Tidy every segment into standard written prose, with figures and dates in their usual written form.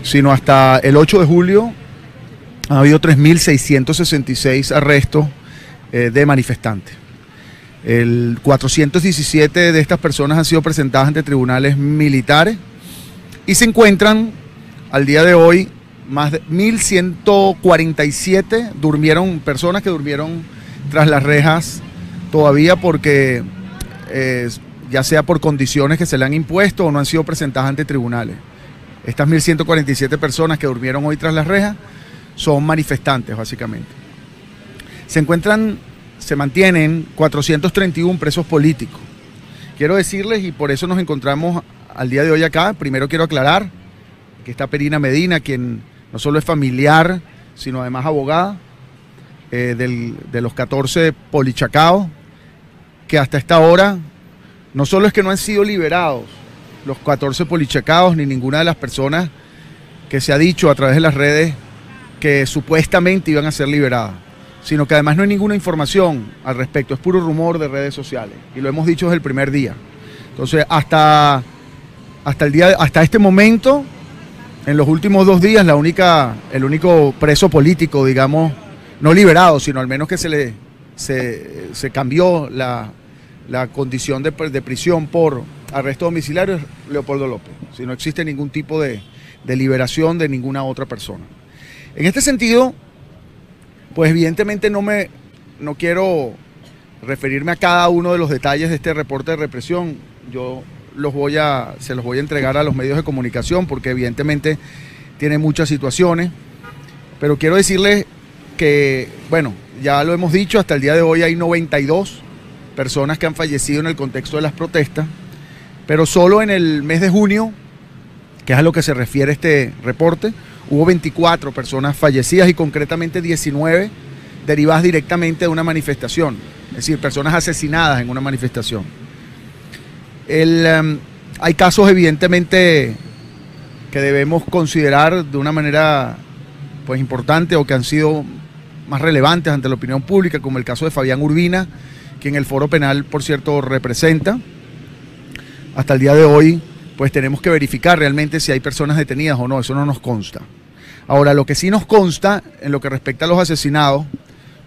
sino hasta el 8 de julio ha habido 3.666 arrestos de manifestantes. 417 de estas personas han sido presentadas ante tribunales militares y se encuentran al día de hoy más de 1.147 personas que durmieron tras las rejas todavía porque ya sea por condiciones que se le han impuesto o no han sido presentadas ante tribunales. Estas 1.147 personas que durmieron hoy tras las rejas son manifestantes, básicamente. Se mantienen 431 presos políticos. Quiero decirles, y por eso nos encontramos al día de hoy acá, primero quiero aclarar que está Perina Medina, quien no solo es familiar, sino además abogada de los 14 polichacaos, que hasta esta hora no solo es que no han sido liberados los 14 polichacaos ni ninguna de las personas que se ha dicho a través de las redes que supuestamente iban a ser liberadas, sino que además no hay ninguna información al respecto, es puro rumor de redes sociales, y lo hemos dicho desde el primer día. Entonces, hasta este momento, en los últimos 2 días, el único preso político, digamos, no liberado, sino al menos que se cambió la condición de prisión por arresto domiciliario, es Leopoldo López. Si no existe ningún tipo de liberación de ninguna otra persona. En este sentido, pues evidentemente no quiero referirme a cada uno de los detalles de este reporte de represión. Yo se los voy a entregar a los medios de comunicación porque evidentemente tiene muchas situaciones. Pero quiero decirles que, bueno, ya lo hemos dicho, hasta el día de hoy hay 92 personas que han fallecido en el contexto de las protestas, pero solo en el mes de junio, que es a lo que se refiere este reporte, hubo 24 personas fallecidas y concretamente 19 derivadas directamente de una manifestación, es decir, personas asesinadas en una manifestación. Hay casos evidentemente que debemos considerar de una manera pues importante o que han sido más relevantes ante la opinión pública, como el caso de Fabián Urbina, quien el Foro Penal, por cierto, representa. Hasta el día de hoy, pues tenemos que verificar realmente si hay personas detenidas o no, eso no nos consta. Ahora, lo que sí nos consta en lo que respecta a los asesinados,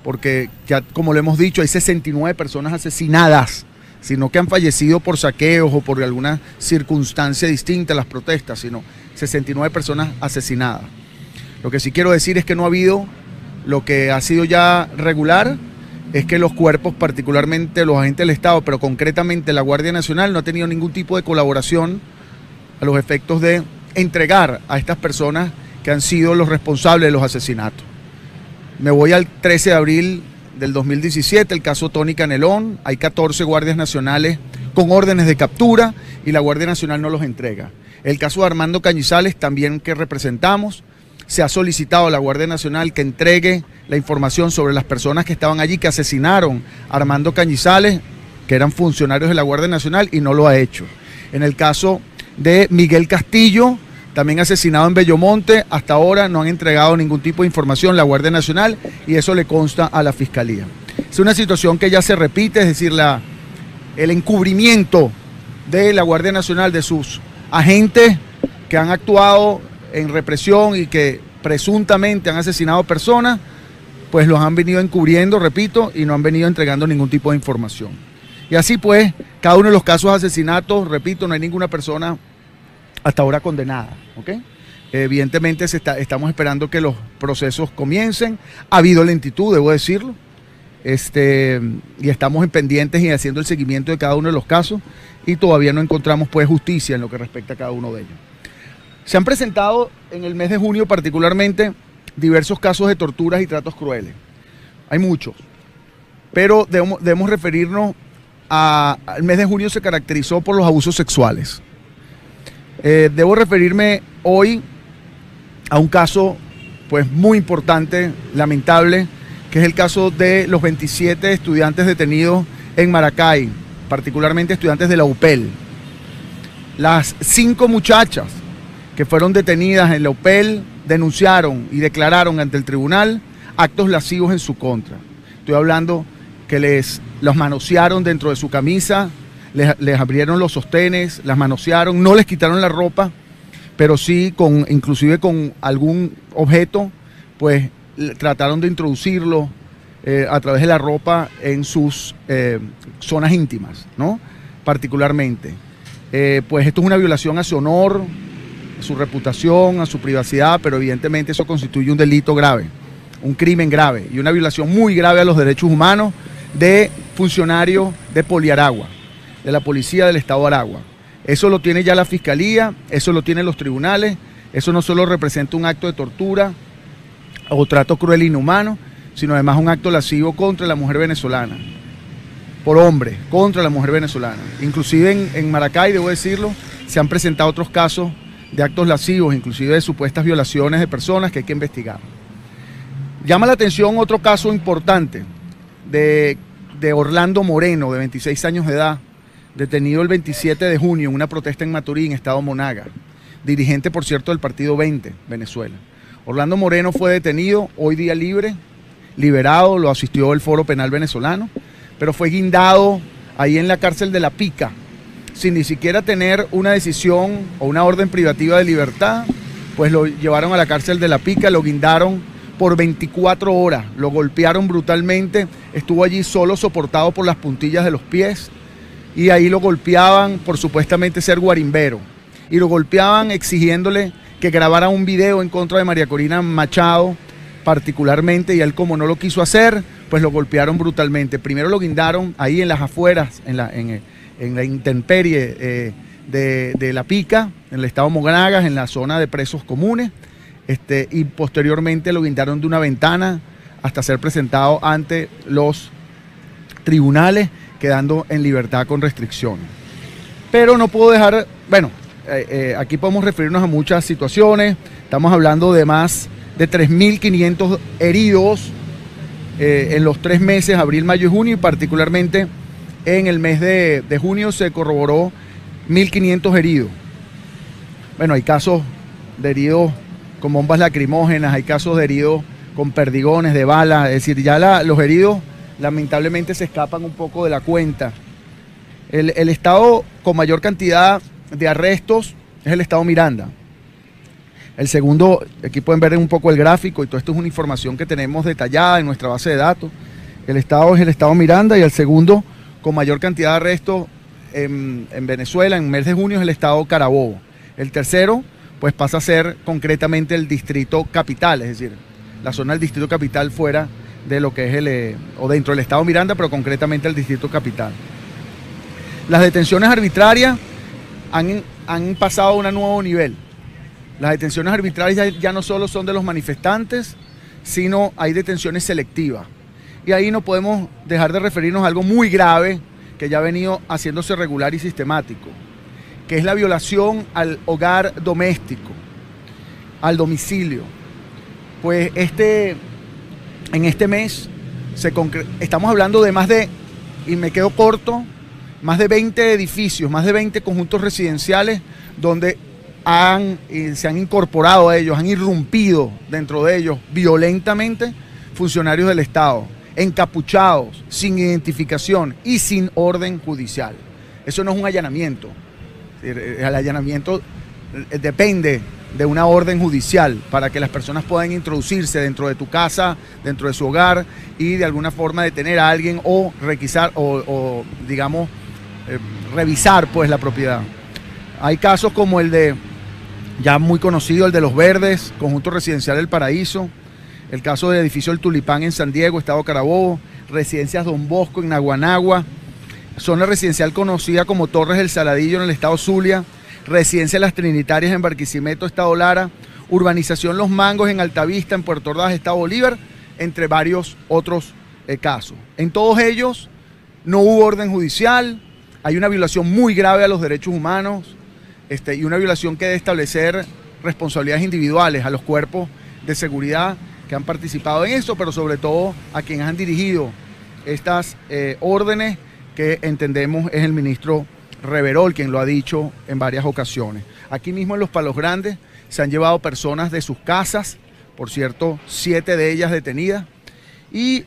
porque ya como lo hemos dicho, hay 69 personas asesinadas, sino que han fallecido por saqueos o por alguna circunstancia distinta a las protestas, sino 69 personas asesinadas. Lo que sí quiero decir es que no ha habido, lo que ha sido ya regular, es que los cuerpos, particularmente los agentes del Estado, pero concretamente la Guardia Nacional, no ha tenido ningún tipo de colaboración a los efectos de entregar a estas personas que han sido los responsables de los asesinatos. Me voy al 13 de abril del 2017, el caso Tony Canelón, hay 14 guardias nacionales con órdenes de captura y la Guardia Nacional no los entrega. El caso de Armando Cañizales, también que representamos, se ha solicitado a la Guardia Nacional que entregue la información sobre las personas que estaban allí, que asesinaron a Armando Cañizales, que eran funcionarios de la Guardia Nacional, y no lo ha hecho. En el caso de Miguel Castillo, también asesinado en Bellomonte, hasta ahora no han entregado ningún tipo de información la Guardia Nacional y eso le consta a la Fiscalía. Es una situación que ya se repite, es decir, el encubrimiento de la Guardia Nacional, de sus agentes que han actuado en represión y que presuntamente han asesinado personas, pues los han venido encubriendo, repito, y no han venido entregando ningún tipo de información. Y así pues, cada uno de los casos de asesinatos, repito, no hay ninguna persona hasta ahora condenada, ¿ok? Evidentemente estamos esperando que los procesos comiencen, ha habido lentitud, debo decirlo, y estamos en pendientes y haciendo el seguimiento de cada uno de los casos y todavía no encontramos pues justicia en lo que respecta a cada uno de ellos. Se han presentado en el mes de junio particularmente diversos casos de torturas y tratos crueles. Hay muchos, pero debemos referirnos al mes de junio se caracterizó por los abusos sexuales. Debo referirme hoy a un caso pues muy importante, lamentable, que es el caso de los 27 estudiantes detenidos en Maracay, particularmente estudiantes de la UPEL. Las 5 muchachas que fueron detenidas en la UPEL denunciaron y declararon ante el tribunal actos lascivos en su contra. Estoy hablando que los manosearon dentro de su camisa, les abrieron los sostenes, las manosearon, no les quitaron la ropa, pero sí inclusive con algún objeto, pues trataron de introducirlo a través de la ropa en sus zonas íntimas, ¿no? Particularmente. Pues esto es una violación a su honor, a su reputación, a su privacidad, pero evidentemente eso constituye un delito grave, un crimen grave y una violación muy grave a los derechos humanos de funcionarios de Poliaragua, de la Policía del Estado de Aragua. Eso lo tiene ya la Fiscalía, eso lo tienen los tribunales, eso no solo representa un acto de tortura o trato cruel e inhumano, sino además un acto lascivo contra la mujer venezolana, por hombre, contra la mujer venezolana. Inclusive en Maracay, debo decirlo, se han presentado otros casos de actos lascivos, inclusive de supuestas violaciones de personas que hay que investigar. Llama la atención otro caso importante de Orlando Moreno, de 26 años de edad, detenido el 27 de junio en una protesta en Maturín, estado Monaga, dirigente, por cierto, del Partido 20, Venezuela. Orlando Moreno fue detenido, hoy día libre, liberado, lo asistió el Foro Penal Venezolano, pero fue guindado ahí en la cárcel de La Pica, sin ni siquiera tener una decisión o una orden privativa de libertad. Pues lo llevaron a la cárcel de La Pica, lo guindaron por 24 horas, lo golpearon brutalmente, estuvo allí solo soportado por las puntillas de los pies, y ahí lo golpeaban por supuestamente ser guarimbero, y lo golpeaban exigiéndole que grabara un video en contra de María Corina Machado particularmente, y él, como no lo quiso hacer, pues lo golpearon brutalmente. Primero lo guindaron ahí en las afueras, en la intemperie de La Pica, en el estado Monagas, en la zona de presos comunes, y posteriormente lo guindaron de una ventana hasta ser presentado ante los tribunales, quedando en libertad con restricciones. Pero no puedo dejar, bueno, aquí podemos referirnos a muchas situaciones. Estamos hablando de más de 3.500 heridos en los 3 meses, abril, mayo y junio, y particularmente en el mes de junio se corroboró 1.500 heridos. Bueno, hay casos de heridos con bombas lacrimógenas, hay casos de heridos con perdigones de balas, es decir, ya los heridos lamentablemente se escapan un poco de la cuenta. El estado con mayor cantidad de arrestos es el estado Miranda. El segundo, aquí pueden ver un poco el gráfico, y todo esto es una información que tenemos detallada en nuestra base de datos. El estado es el estado Miranda, y el segundo con mayor cantidad de arrestos en Venezuela en el mes de junio es el estado Carabobo. El tercero pues pasa a ser concretamente el distrito capital, es decir, la zona del distrito capital fuera de lo que es o dentro del estado Miranda, pero concretamente el distrito capital. Las detenciones arbitrarias han pasado a un nuevo nivel. Las detenciones arbitrarias ya no solo son de los manifestantes, sino hay detenciones selectivas. Y ahí no podemos dejar de referirnos a algo muy grave que ya ha venido haciéndose regular y sistemático, que es la violación al hogar doméstico, al domicilio. Pues en este mes estamos hablando de más de, y me quedo corto, más de 20 edificios, más de 20 conjuntos residenciales donde se han incorporado a ellos, han irrumpido dentro de ellos violentamente funcionarios del Estado, encapuchados, sin identificación y sin orden judicial. Eso no es un allanamiento. El allanamiento depende de una orden judicial para que las personas puedan introducirse dentro de tu casa, dentro de su hogar, y de alguna forma detener a alguien o requisar o digamos, revisar pues la propiedad. Hay casos como el de, ya muy conocido, el de Los Verdes, conjunto residencial del Paraíso, el caso del edificio El Tulipán en San Diego, estado Carabobo, residencias Don Bosco en Naguanagua, zona residencial conocida como Torres del Saladillo en el estado Zulia, residencia Las Trinitarias en Barquisimeto, estado Lara, urbanización Los Mangos en Altavista, en Puerto Ordaz, estado Bolívar, entre varios otros casos. En todos ellos no hubo orden judicial, hay una violación muy grave a los derechos humanos, y una violación que debe establecer responsabilidades individuales a los cuerpos de seguridad que han participado en eso, pero sobre todo a quienes han dirigido estas órdenes, que entendemos es el ministro Reverol, quien lo ha dicho en varias ocasiones. Aquí mismo en Los Palos Grandes se han llevado personas de sus casas, por cierto, 7 de ellas detenidas, y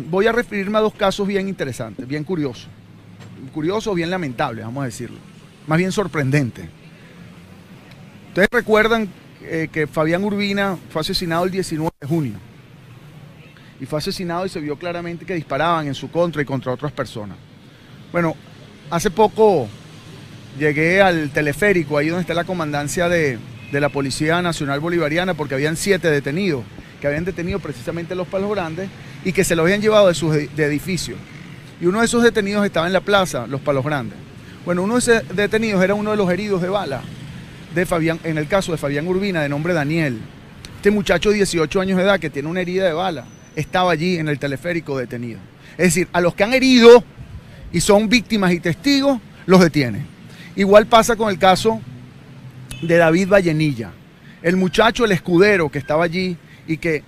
voy a referirme a 2 casos bien interesantes, bien curiosos, bien lamentables, vamos a decirlo, más bien sorprendente. Ustedes recuerdan que Fabián Urbina fue asesinado el 19 de junio. Y fue asesinado y se vio claramente que disparaban en su contra y contra otras personas. Bueno, hace poco llegué al teleférico, ahí donde está la comandancia de la Policía Nacional Bolivariana, porque habían 7 detenidos, que habían detenido precisamente los Palos Grandes y que se los habían llevado de edificios. Y uno de esos detenidos estaba en la plaza, Los Palos Grandes. Bueno, uno de esos detenidos era uno de los heridos de bala, en el caso de Fabián Urbina, de nombre Daniel. Este muchacho de 18 años de edad que tiene una herida de bala, estaba allí en el teleférico detenido. Es decir, a los que han herido y son víctimas y testigos, los detiene. Igual pasa con el caso de David Vallenilla. El muchacho, el escudero que estaba allí y que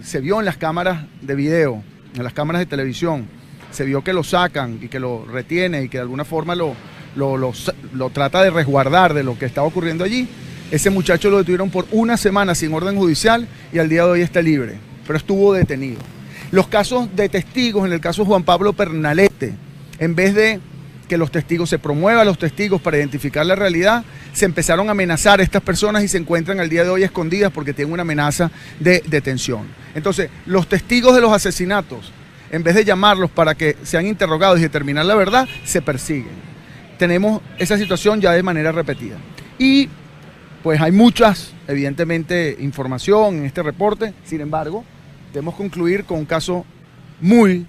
se vio en las cámaras de video, en las cámaras de televisión, se vio que lo sacan y que lo retiene y que de alguna forma lo trata de resguardar de lo que estaba ocurriendo allí. Ese muchacho lo detuvieron por 1 semana sin orden judicial y al día de hoy está libre, pero estuvo detenido. Los casos de testigos, en el caso de Juan Pablo Pernalete, en vez de que los testigos se promuevan los testigos para identificar la realidad, se empezaron a amenazar a estas personas y se encuentran al día de hoy escondidas porque tienen una amenaza de detención. Entonces, los testigos de los asesinatos, en vez de llamarlos para que sean interrogados y determinar la verdad, se persiguen. Tenemos esa situación ya de manera repetida. Y pues hay muchas, evidentemente, información en este reporte. Sin embargo, debemos concluir con un caso muy,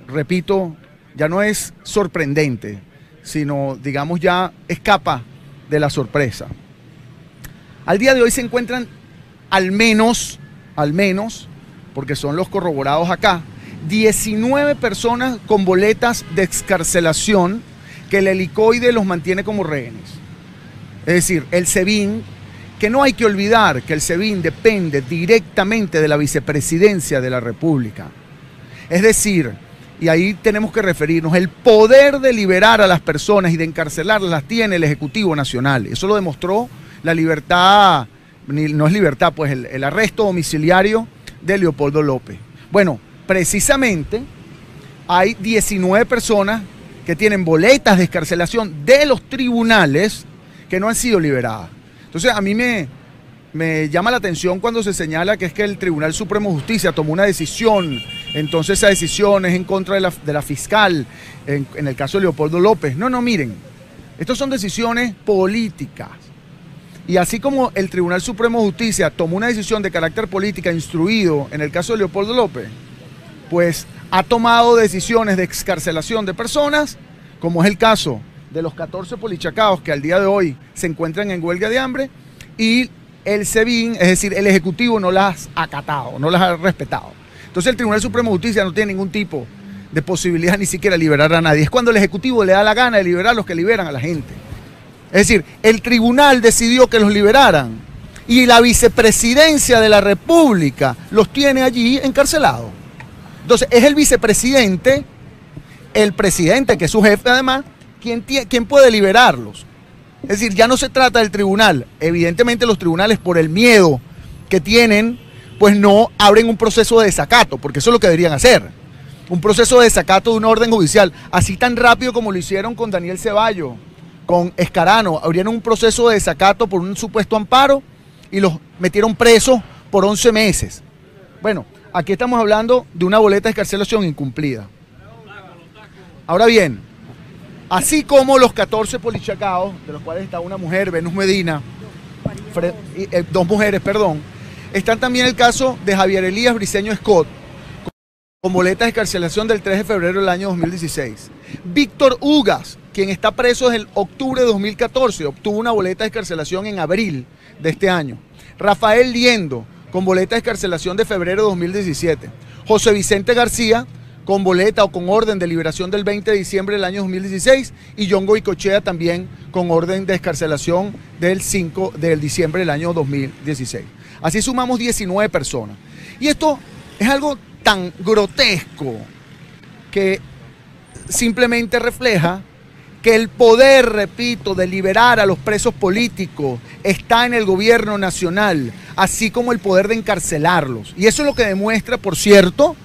repito, ya no es sorprendente, sino, digamos, ya escapa de la sorpresa. Al día de hoy se encuentran al menos, porque son los corroborados acá, 19 personas con boletas de excarcelación que el helicoide los mantiene como rehenes. Es decir, el SEBIN, que no hay que olvidar que el SEBIN depende directamente de la vicepresidencia de la República. Es decir, y ahí tenemos que referirnos, el poder de liberar a las personas y de encarcelarlas las tiene el Ejecutivo Nacional. Eso lo demostró la libertad, no es libertad, pues el arresto domiciliario de Leopoldo López. Bueno, precisamente hay 19 personas que tienen boletas de excarcelación de los tribunales que no han sido liberadas. Entonces a mí me llama la atención cuando se señala que es que el Tribunal Supremo de Justicia tomó una decisión, entonces esa decisión es en contra de la fiscal, en el caso de Leopoldo López. No, miren, estas son decisiones políticas. Y así como el Tribunal Supremo de Justicia tomó una decisión de carácter política instruido en el caso de Leopoldo López, pues ha tomado decisiones de excarcelación de personas, como es el caso de los 14 polichacaos que al día de hoy se encuentran en huelga de hambre, y el SEBIN, es decir, el Ejecutivo no las ha acatado, no las ha respetado. Entonces el Tribunal Supremo de Justicia no tiene ningún tipo de posibilidad ni siquiera de liberar a nadie. Es cuando el Ejecutivo le da la gana de liberar a los que liberan a la gente. Es decir, el tribunal decidió que los liberaran y la vicepresidencia de la República los tiene allí encarcelados. Entonces es el vicepresidente, el presidente, que es su jefe además, quien puede liberarlos. Es decir, ya no se trata del tribunal. Evidentemente los tribunales, por el miedo que tienen, pues no abren un proceso de desacato, porque eso es lo que deberían hacer. Un proceso de desacato de una orden judicial, así tan rápido como lo hicieron con Daniel Ceballos, con Escarano. Abrieron un proceso de desacato por un supuesto amparo y los metieron presos por 11 meses. Bueno, aquí estamos hablando de una boleta de excarcelación incumplida. Ahora bien, así como los 14 polichacaos, de los cuales está una mujer, Venus Medina, dos mujeres, perdón, están también el caso de Javier Elías Briceño Scott, con boleta de excarcelación del 3 de febrero del año 2016. Víctor Ugas, quien está preso desde el octubre de 2014, obtuvo una boleta de excarcelación en abril de este año. Rafael Liendo, con boleta de excarcelación de febrero de 2017. José Vicente García, con boleta o con orden de liberación del 20 de diciembre del año 2016, y John Goicoechea también con orden de excarcelación del 5 de diciembre del año 2016. Así sumamos 19 personas. Y esto es algo tan grotesco que simplemente refleja que el poder, repito, de liberar a los presos políticos está en el gobierno nacional, así como el poder de encarcelarlos. Y eso es lo que demuestra, por cierto,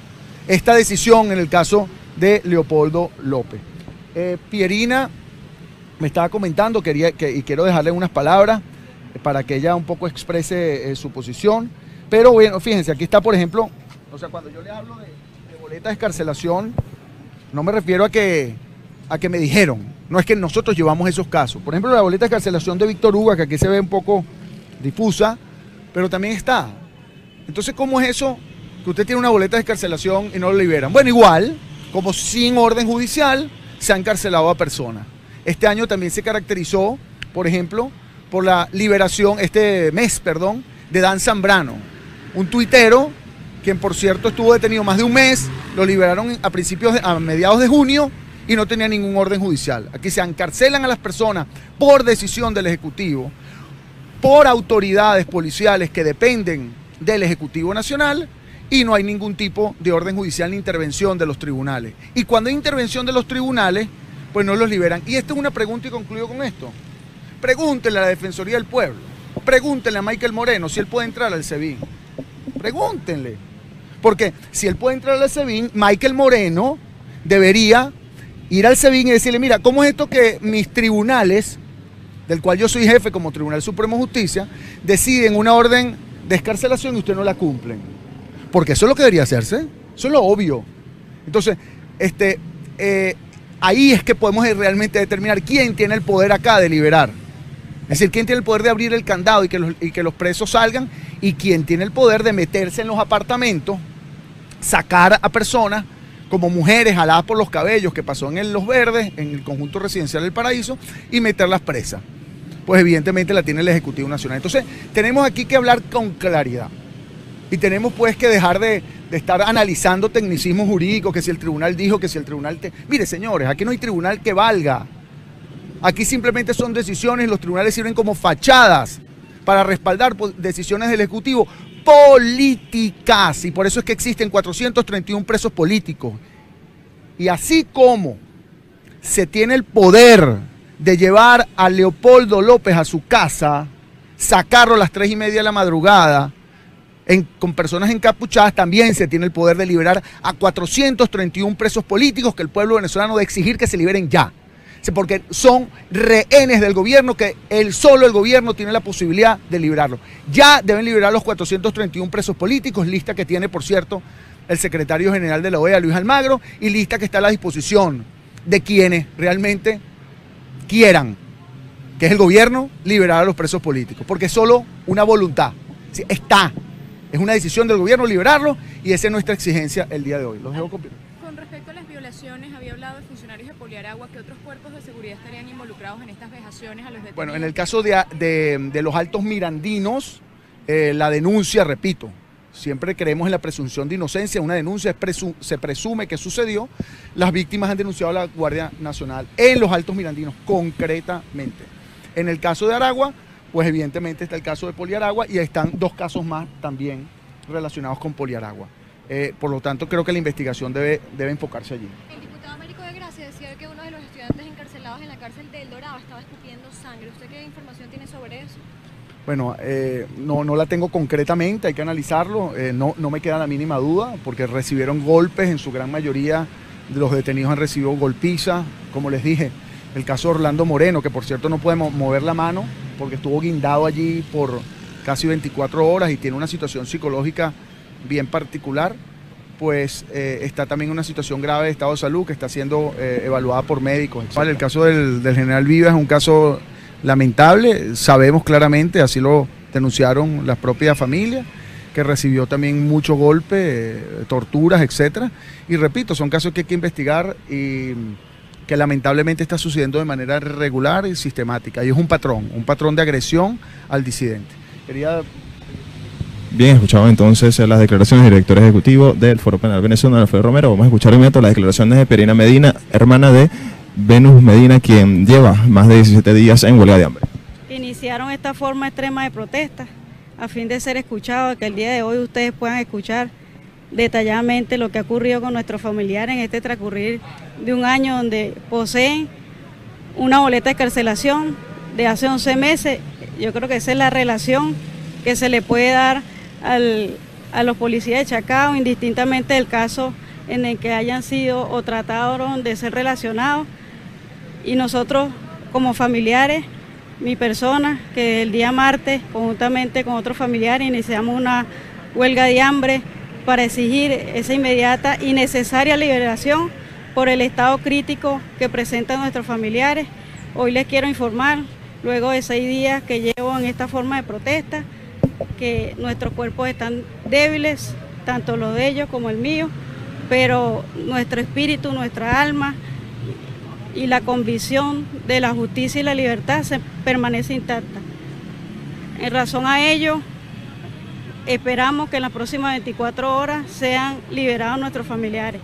esta decisión en el caso de Leopoldo López. Pierina me estaba comentando, y quiero dejarle unas palabras para que ella un poco exprese su posición. Pero bueno, fíjense, aquí está, por ejemplo, o sea, cuando yo le hablo de boleta de excarcelación, no me refiero a que me dijeron, no es que nosotros llevamos esos casos. Por ejemplo, la boleta de excarcelación de Víctor Hugo, que aquí se ve un poco difusa, pero también está. Entonces, ¿cómo es eso que usted tiene una boleta de excarcelación y no lo liberan? Bueno, igual, como sin orden judicial, se han encarcelado a personas. Este año también se caracterizó, por ejemplo, por la liberación, este mes, perdón, de Dan Zambrano, un tuitero, quien por cierto estuvo detenido más de un mes, lo liberaron a mediados de junio y no tenía ningún orden judicial. Aquí se encarcelan a las personas por decisión del Ejecutivo, por autoridades policiales que dependen del Ejecutivo Nacional, y no hay ningún tipo de orden judicial ni intervención de los tribunales. Y cuando hay intervención de los tribunales, pues no los liberan. Y esta es una pregunta y concluyo con esto. Pregúntenle a la Defensoría del Pueblo, pregúntenle a Michael Moreno si él puede entrar al SEBIN. Pregúntenle. Porque si él puede entrar al SEBIN, Michael Moreno debería ir al SEBIN y decirle, mira, ¿cómo es esto que mis tribunales, del cual yo soy jefe como Tribunal Supremo de Justicia, deciden una orden de excarcelación y ustedes no la cumplen? Porque eso es lo que debería hacerse, eso es lo obvio. Entonces, ahí es que podemos realmente determinar quién tiene el poder acá de liberar. Es decir, quién tiene el poder de abrir el candado y que los presos salgan, y quién tiene el poder de meterse en los apartamentos, sacar a personas como mujeres jaladas por los cabellos, que pasó en Los Verdes, en el conjunto residencial del Paraíso, y meterlas presas. Pues evidentemente la tiene el Ejecutivo Nacional. Entonces, tenemos aquí que hablar con claridad. Y tenemos pues que dejar de estar analizando tecnicismos jurídicos, que si el tribunal dijo, que si el tribunal... Mire, señores, aquí no hay tribunal que valga. Aquí simplemente son decisiones, los tribunales sirven como fachadas para respaldar decisiones del Ejecutivo políticas. Y por eso es que existen 431 presos políticos. Y así como se tiene el poder de llevar a Leopoldo López a su casa, sacarlo a las 3:30 de la madrugada, con personas encapuchadas, también se tiene el poder de liberar a 431 presos políticos que el pueblo venezolano debe exigir que se liberen ya. Porque son rehenes del gobierno, que solo el gobierno tiene la posibilidad de liberarlos. Ya deben liberar los 431 presos políticos, lista que tiene, por cierto, el secretario general de la OEA, Luis Almagro, y lista que está a la disposición de quienes realmente quieran, que es el gobierno, liberar a los presos políticos. Porque es solo una voluntad. Sí, es una decisión del gobierno liberarlos, y esa es nuestra exigencia el día de hoy. Los dejo con respecto a las violaciones, había hablado de funcionarios de Poliaragua, que otros cuerpos de seguridad estarían involucrados en estas vejaciones a los detenidos. Bueno, en el caso de los altos mirandinos, la denuncia, repito, siempre creemos en la presunción de inocencia, una denuncia se presume que sucedió, las víctimas han denunciado a la Guardia Nacional en los altos mirandinos, concretamente. En el caso de Aragua, pues evidentemente está el caso de Poliaragua, y están dos casos más también relacionados con Poliaragua. Por lo tanto, creo que la investigación debe enfocarse allí. El diputado Américo de Gracia decía que uno de los estudiantes encarcelados en la cárcel de El Dorado estaba escupiendo sangre. ¿Usted qué información tiene sobre eso? Bueno, no la tengo concretamente, hay que analizarlo. No me queda la mínima duda, porque recibieron golpes, en su gran mayoría de los detenidos han recibido golpizas. Como les dije, el caso de Orlando Moreno, que por cierto no puede mover la mano, porque estuvo guindado allí por casi 24 horas y tiene una situación psicológica bien particular, pues está también en una situación grave de estado de salud que está siendo evaluada por médicos. El caso del general Vivas es un caso lamentable, sabemos claramente, así lo denunciaron las propias familias, que recibió también muchos golpes, torturas, etcétera. Y repito, son casos que hay que investigar y que lamentablemente está sucediendo de manera regular y sistemática. Y es un patrón de agresión al disidente. Bien, escuchamos entonces las declaraciones del director ejecutivo del Foro Penal Venezolano, Alfredo Romero. Vamos a escuchar de inmediato las declaraciones de Pierina Medina, hermana de Venus Medina, quien lleva más de 17 días en huelga de hambre. Iniciaron esta forma extrema de protesta a fin de ser escuchados, que el día de hoy ustedes puedan escuchar detalladamente lo que ha ocurrido con nuestros familiares en este transcurrir de un año, donde poseen una boleta de excarcelación de hace 11 meses. Yo creo que esa es la relación que se le puede dar a los policías de Chacao, indistintamente del caso en el que hayan sido o trataron de ser relacionados. Y nosotros como familiares, mi persona, que el día martes, conjuntamente con otros familiares, iniciamos una huelga de hambre para exigir esa inmediata y necesaria liberación por el estado crítico que presentan nuestros familiares. Hoy les quiero informar, luego de 6 días que llevo en esta forma de protesta, que nuestros cuerpos están débiles, tanto los de ellos como el mío, pero nuestro espíritu, nuestra alma y la convicción de la justicia y la libertad permanece intacta. En razón a ello, esperamos que en las próximas 24 horas sean liberados nuestros familiares.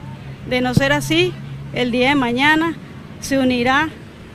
De no ser así, el día de mañana se unirá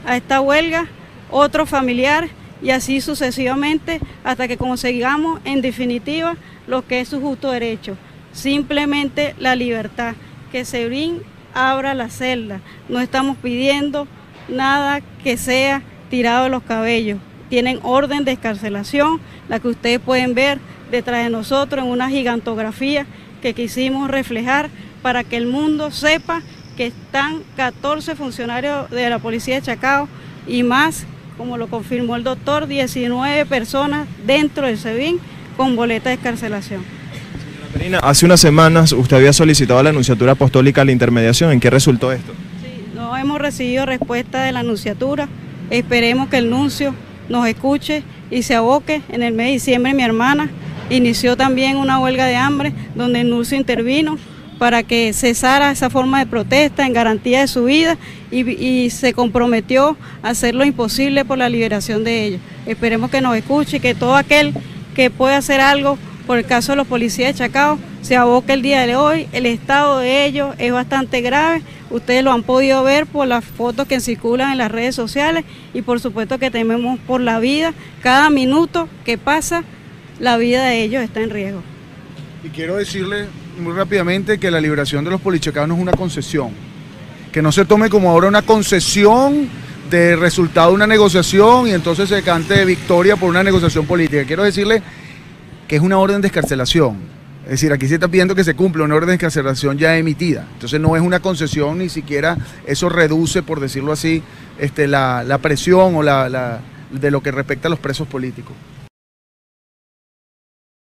a esta huelga otro familiar y así sucesivamente hasta que consigamos en definitiva lo que es su justo derecho, simplemente la libertad, que Sebrín abra la celda. No estamos pidiendo nada que sea tirado de los cabellos. Tienen orden de excarcelación, la que ustedes pueden ver detrás de nosotros en una gigantografía que quisimos reflejar para que el mundo sepa que están 14 funcionarios de la policía de Chacao y más, como lo confirmó el doctor, 19 personas dentro del SEBIN con boleta de excarcelación. Señora Medina, hace unas semanas usted había solicitado a la Nunciatura Apostólica la intermediación. ¿En qué resultó esto? Sí, no hemos recibido respuesta de la Nunciatura. Esperemos que el nuncio nos escuche y se aboque. En el mes de diciembre mi hermana inició también una huelga de hambre donde el nuncio intervino para que cesara esa forma de protesta en garantía de su vida y se comprometió a hacer lo imposible por la liberación de ellos. Esperemos que nos escuche y que todo aquel que pueda hacer algo por el caso de los policías de Chacao se aboque el día de hoy. El estado de ellos es bastante grave, ustedes lo han podido ver por las fotos que circulan en las redes sociales y por supuesto que tememos por la vida. Cada minuto que pasa, la vida de ellos está en riesgo. Y quiero decirle muy rápidamente que la liberación de los polichacaos no es una concesión, que no se tome como ahora una concesión de resultado de una negociación y entonces se cante de victoria por una negociación política. Quiero decirle que es una orden de excarcelación, es decir, aquí se está pidiendo que se cumpla una orden de excarcelación ya emitida, entonces no es una concesión, ni siquiera eso reduce, por decirlo así, la presión o de lo que respecta a los presos políticos.